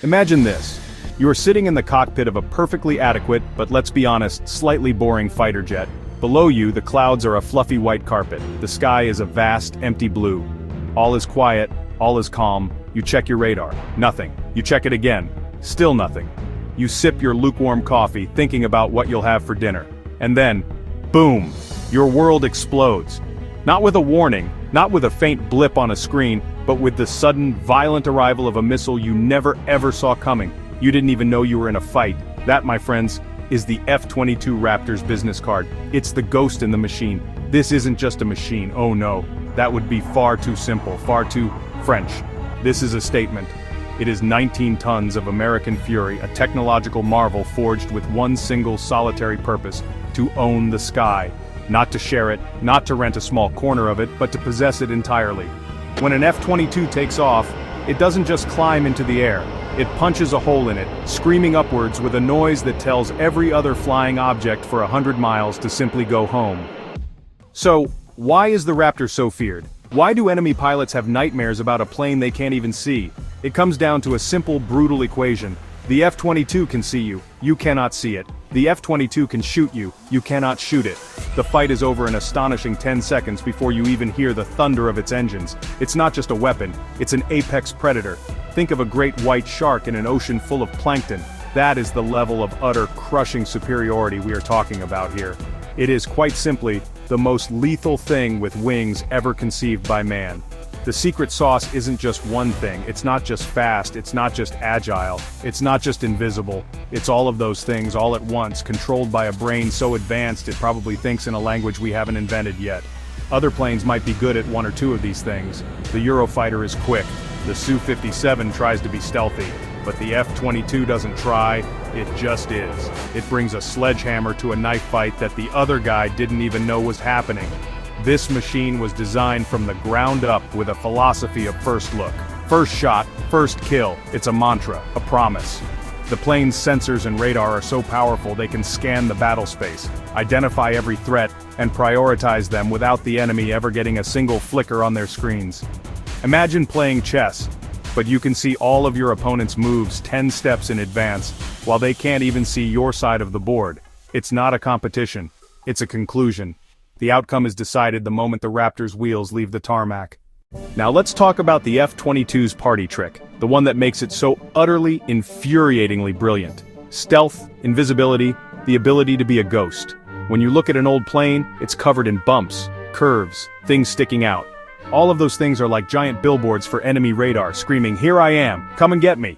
Imagine this. You are sitting in the cockpit of a perfectly adequate, but let's be honest, slightly boring fighter jet. Below you, the clouds are a fluffy white carpet. The sky is a vast, empty blue. All is quiet, all is calm. You check your radar. Nothing. You check it again. Still nothing. You sip your lukewarm coffee, thinking about what you'll have for dinner. And then, boom! Your world explodes. Not with a warning, not with a faint blip on a screen, but with the sudden, violent arrival of a missile you never ever saw coming. You didn't even know you were in a fight. That, my friends, is the F-22 Raptor's business card. It's the ghost in the machine. This isn't just a machine, oh no. That would be far too simple, far too French. This is a statement. It is 19 tons of American fury, a technological marvel forged with one single solitary purpose: to own the sky. Not to share it, not to rent a small corner of it, but to possess it entirely. When an F-22 takes off, it doesn't just climb into the air. It punches a hole in it, screaming upwards with a noise that tells every other flying object for 100 miles to simply go home. So, why is the Raptor so feared? Why do enemy pilots have nightmares about a plane they can't even see? It comes down to a simple, brutal equation. The F-22 can see you, you cannot see it. The F-22 can shoot you, you cannot shoot it. The fight is over in astonishing 10 seconds before you even hear the thunder of its engines. It's not just a weapon, it's an apex predator. Think of a great white shark in an ocean full of plankton. That is the level of utter, crushing superiority we are talking about here. It is, quite simply, the most lethal thing with wings ever conceived by man. The secret sauce isn't just one thing. It's not just fast, it's not just agile, it's not just invisible. It's all of those things all at once, controlled by a brain so advanced it probably thinks in a language we haven't invented yet. Other planes might be good at one or two of these things. The Eurofighter is quick. The Su-57 tries to be stealthy. But the F-22 doesn't try, it just is. It brings a sledgehammer to a knife fight that the other guy didn't even know was happening. This machine was designed from the ground up with a philosophy of first look. First shot, first kill. It's a mantra, a promise. The plane's sensors and radar are so powerful they can scan the battle space, identify every threat, and prioritize them without the enemy ever getting a single flicker on their screens. Imagine playing chess, but you can see all of your opponent's moves 10 steps in advance, while they can't even see your side of the board. It's not a competition, it's a conclusion. The outcome is decided the moment the Raptor's wheels leave the tarmac. Now let's talk about the F-22's party trick, the one that makes it so utterly, infuriatingly brilliant. Stealth, invisibility, the ability to be a ghost. When you look at an old plane, it's covered in bumps, curves, things sticking out. All of those things are like giant billboards for enemy radar, screaming, "Here I am, come and get me!"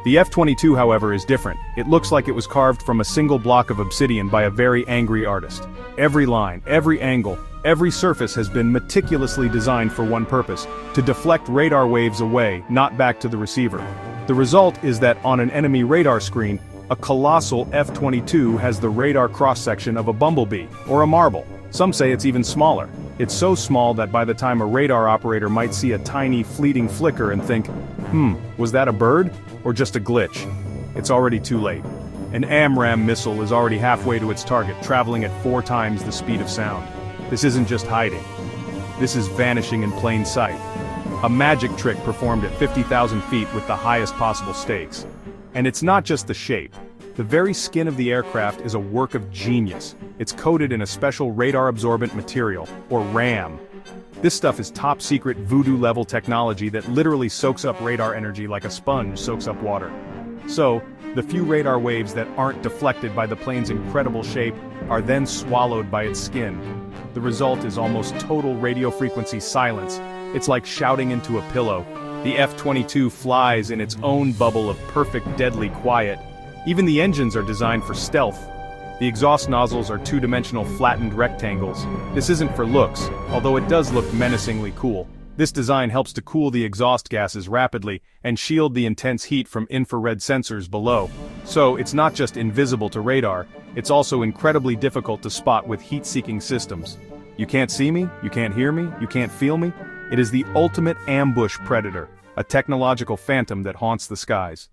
The F-22, however, is different. It looks like it was carved from a single block of obsidian by a very angry artist. Every line, every angle, every surface has been meticulously designed for one purpose: to deflect radar waves away, not back to the receiver. The result is that on an enemy radar screen, a colossal F-22 has the radar cross-section of a bumblebee, or a marble. Some say it's even smaller. It's so small that by the time a radar operator might see a tiny, fleeting flicker and think, was that a bird? Or just a glitch? It's already too late. An AMRAAM missile is already halfway to its target, traveling at 4 times the speed of sound. This isn't just hiding. This is vanishing in plain sight. A magic trick performed at 50,000 feet with the highest possible stakes. And it's not just the shape. The very skin of the aircraft is a work of genius. It's coated in a special radar-absorbent material, or RAM. This stuff is top-secret voodoo-level technology that literally soaks up radar energy like a sponge soaks up water. So, the few radar waves that aren't deflected by the plane's incredible shape are then swallowed by its skin. The result is almost total radio frequency silence. It's like shouting into a pillow. The F-22 flies in its own bubble of perfect deadly quiet. Even the engines are designed for stealth. The exhaust nozzles are two-dimensional flattened rectangles. This isn't for looks, although it does look menacingly cool. This design helps to cool the exhaust gases rapidly and shield the intense heat from infrared sensors below. So it's not just invisible to radar, it's also incredibly difficult to spot with heat-seeking systems. You can't see me, you can't hear me, you can't feel me? It is the ultimate ambush predator, a technological phantom that haunts the skies.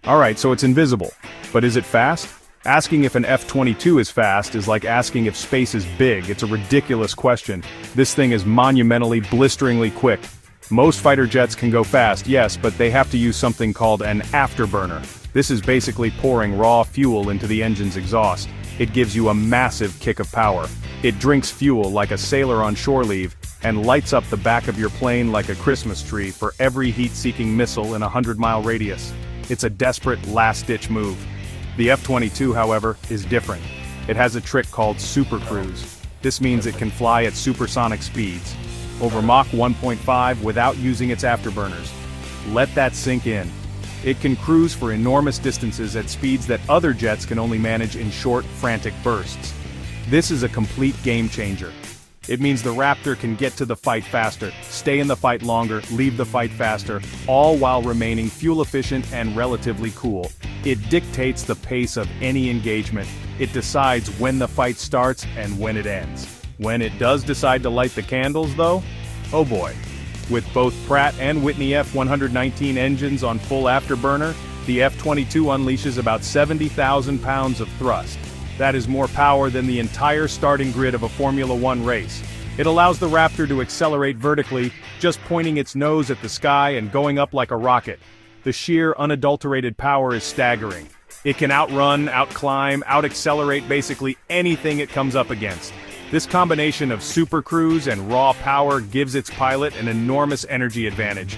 Alright, so it's invisible. But is it fast? Asking if an F-22 is fast is like asking if space is big. It's a ridiculous question. This thing is monumentally, blisteringly quick. Most fighter jets can go fast, yes, but they have to use something called an afterburner. This is basically pouring raw fuel into the engine's exhaust. It gives you a massive kick of power. It drinks fuel like a sailor on shore leave, and lights up the back of your plane like a Christmas tree for every heat-seeking missile in a 100-mile radius. It's a desperate, last-ditch move. The F-22, however, is different. It has a trick called supercruise. This means it can fly at supersonic speeds, over Mach 1.5 without using its afterburners. Let that sink in. It can cruise for enormous distances at speeds that other jets can only manage in short, frantic bursts. This is a complete game changer. It means the Raptor can get to the fight faster, stay in the fight longer, leave the fight faster, all while remaining fuel efficient and relatively cool. It dictates the pace of any engagement. It decides when the fight starts and when it ends. When it does decide to light the candles, though, oh boy. With both Pratt and Whitney F-119 engines on full afterburner, the F-22 unleashes about 70,000 pounds of thrust. That is more power than the entire starting grid of a Formula One race. It allows the Raptor to accelerate vertically, just pointing its nose at the sky and going up like a rocket. The sheer, unadulterated power is staggering. It can outrun, outclimb, out-accelerate basically anything it comes up against. This combination of supercruise and raw power gives its pilot an enormous energy advantage.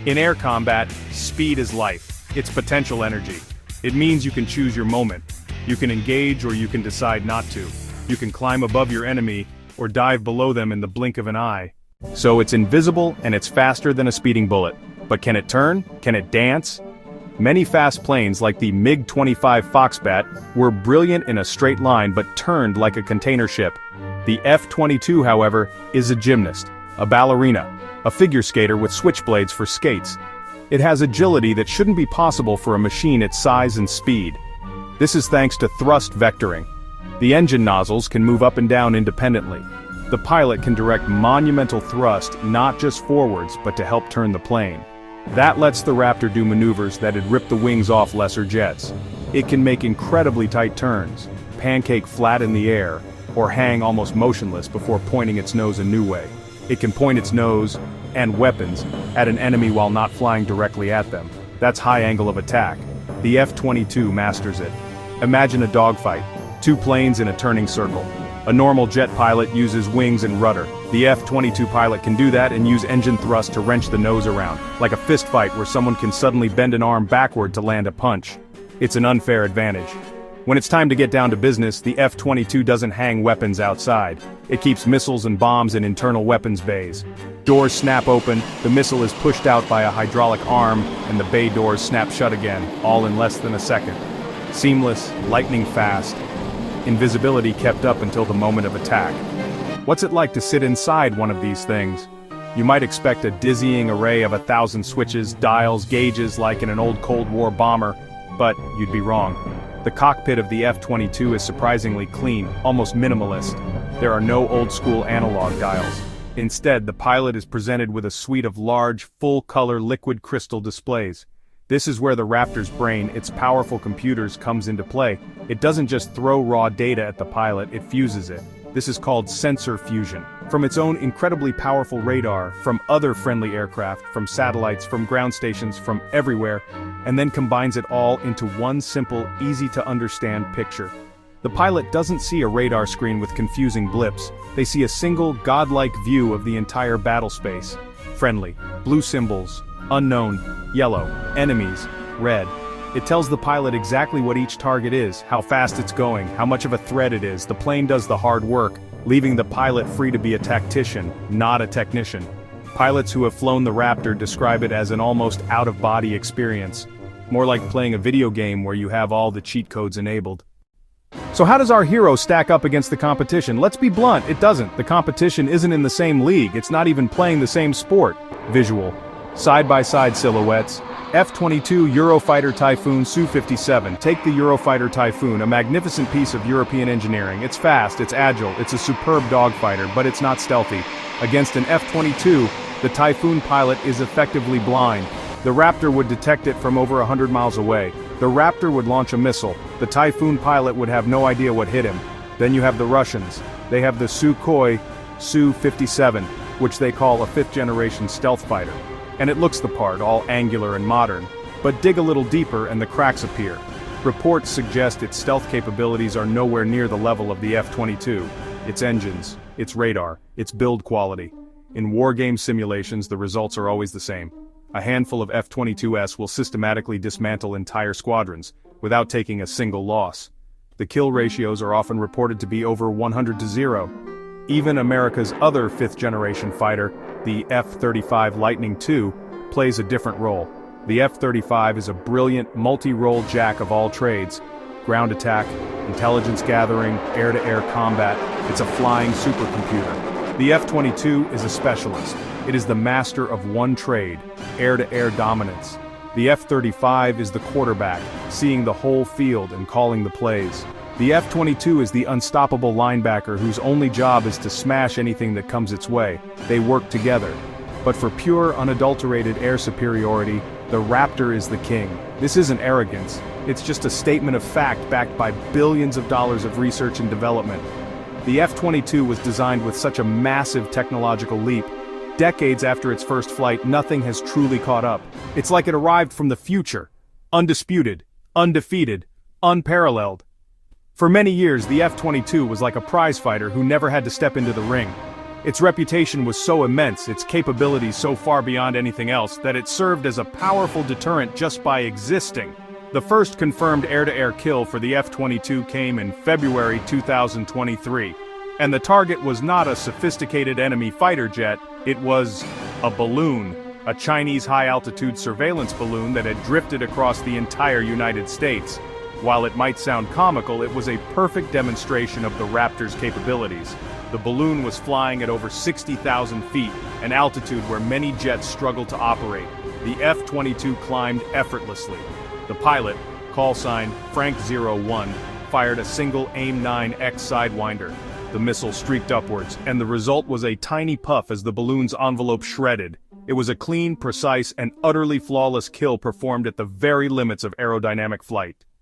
In air combat, speed is life. It's potential energy. It means you can choose your moment. You can engage or you can decide not to. You can climb above your enemy or dive below them in the blink of an eye. So it's invisible and it's faster than a speeding bullet. But can it turn? Can it dance? Many fast planes like the MiG-25 Foxbat were brilliant in a straight line but turned like a container ship. The F-22, however, is a gymnast, a ballerina, a figure skater with switchblades for skates. It has agility that shouldn't be possible for a machine its size and speed. This is thanks to thrust vectoring. The engine nozzles can move up and down independently. The pilot can direct monumental thrust not just forwards but to help turn the plane. That lets the Raptor do maneuvers that'd rip the wings off lesser jets. It can make incredibly tight turns, pancake flat in the air, or hang almost motionless before pointing its nose a new way. It can point its nose, and weapons, at an enemy while not flying directly at them. That's high angle of attack. The F-22 masters it. Imagine a dogfight, two planes in a turning circle. A normal jet pilot uses wings and rudder. The F-22 pilot can do that and use engine thrust to wrench the nose around, like a fist fight where someone can suddenly bend an arm backward to land a punch. It's an unfair advantage. When it's time to get down to business, the F-22 doesn't hang weapons outside. It keeps missiles and bombs in internal weapons bays. Doors snap open, the missile is pushed out by a hydraulic arm, and the bay doors snap shut again, all in less than a second. Seamless, lightning fast. Invisibility kept up until the moment of attack. What's it like to sit inside one of these things? You might expect a dizzying array of 1,000 switches, dials, gauges like in an old Cold War bomber, but you'd be wrong. The cockpit of the F-22 is surprisingly clean, almost minimalist. There are no old-school analog dials. Instead, the pilot is presented with a suite of large, full-color liquid crystal displays. This is where the Raptor's brain, its powerful computers, comes into play. It doesn't just throw raw data at the pilot, it fuses it. This is called sensor fusion. From its own incredibly powerful radar, from other friendly aircraft, from satellites, from ground stations, from everywhere, and then combines it all into one simple, easy-to-understand picture. The pilot doesn't see a radar screen with confusing blips. They see a single, godlike view of the entire battle space. Friendly, blue symbols, unknown, yellow, enemies, red. It tells the pilot exactly what each target is, how fast it's going, how much of a threat it is. The plane does the hard work, leaving the pilot free to be a tactician, not a technician. Pilots who have flown the Raptor describe it as an almost out-of-body experience. More like playing a video game where you have all the cheat codes enabled. So how does our hero stack up against the competition? Let's be blunt, it doesn't. The competition isn't in the same league, it's not even playing the same sport. Visual. Side-by-side silhouettes. F-22 Eurofighter Typhoon Su-57. Take the Eurofighter Typhoon, a magnificent piece of European engineering. It's fast, it's agile, it's a superb dogfighter, but it's not stealthy. Against an F-22, the Typhoon pilot is effectively blind. The Raptor would detect it from over 100 miles away. The Raptor would launch a missile. The Typhoon pilot would have no idea what hit him. Then you have the Russians. They have the Sukhoi Su-57. which they call a fifth-generation stealth fighter. And it looks the part, all angular and modern. But dig a little deeper and the cracks appear. Reports suggest its stealth capabilities are nowhere near the level of the F-22. Its engines, its radar, its build quality. In wargame simulations, the results are always the same. A handful of F-22s will systematically dismantle entire squadrons, without taking a single loss. The kill ratios are often reported to be over 100-0. Even America's other fifth-generation fighter, the F-35 Lightning II, plays a different role. The F-35 is a brilliant, multi-role jack of all trades. Ground attack, intelligence gathering, air-to-air combat. It's a flying supercomputer. The F-22 is a specialist. It is the master of one trade, air-to-air dominance. The F-35 is the quarterback, seeing the whole field and calling the plays. The F-22 is the unstoppable linebacker whose only job is to smash anything that comes its way. They work together. But for pure, unadulterated air superiority, the Raptor is the king. This isn't arrogance, it's just a statement of fact backed by billions of dollars of research and development. The F-22 was designed with such a massive technological leap. Decades after its first flight, nothing has truly caught up. It's like it arrived from the future. Undisputed, undefeated, unparalleled. For many years, the F-22 was like a prize fighter who never had to step into the ring. Its reputation was so immense, its capabilities so far beyond anything else, that it served as a powerful deterrent just by existing. The first confirmed air-to-air kill for the F-22 came in February 2023. And the target was not a sophisticated enemy fighter jet, it was a balloon, a Chinese high-altitude surveillance balloon that had drifted across the entire United States. While it might sound comical, it was a perfect demonstration of the Raptor's capabilities. The balloon was flying at over 60,000 feet, an altitude where many jets struggle to operate. The F-22 climbed effortlessly. The pilot, call sign Frank01, fired a single AIM-9X Sidewinder. The missile streaked upwards, and the result was a tiny puff as the balloon's envelope shredded. It was a clean, precise, and utterly flawless kill performed at the very limits of aerodynamic flight.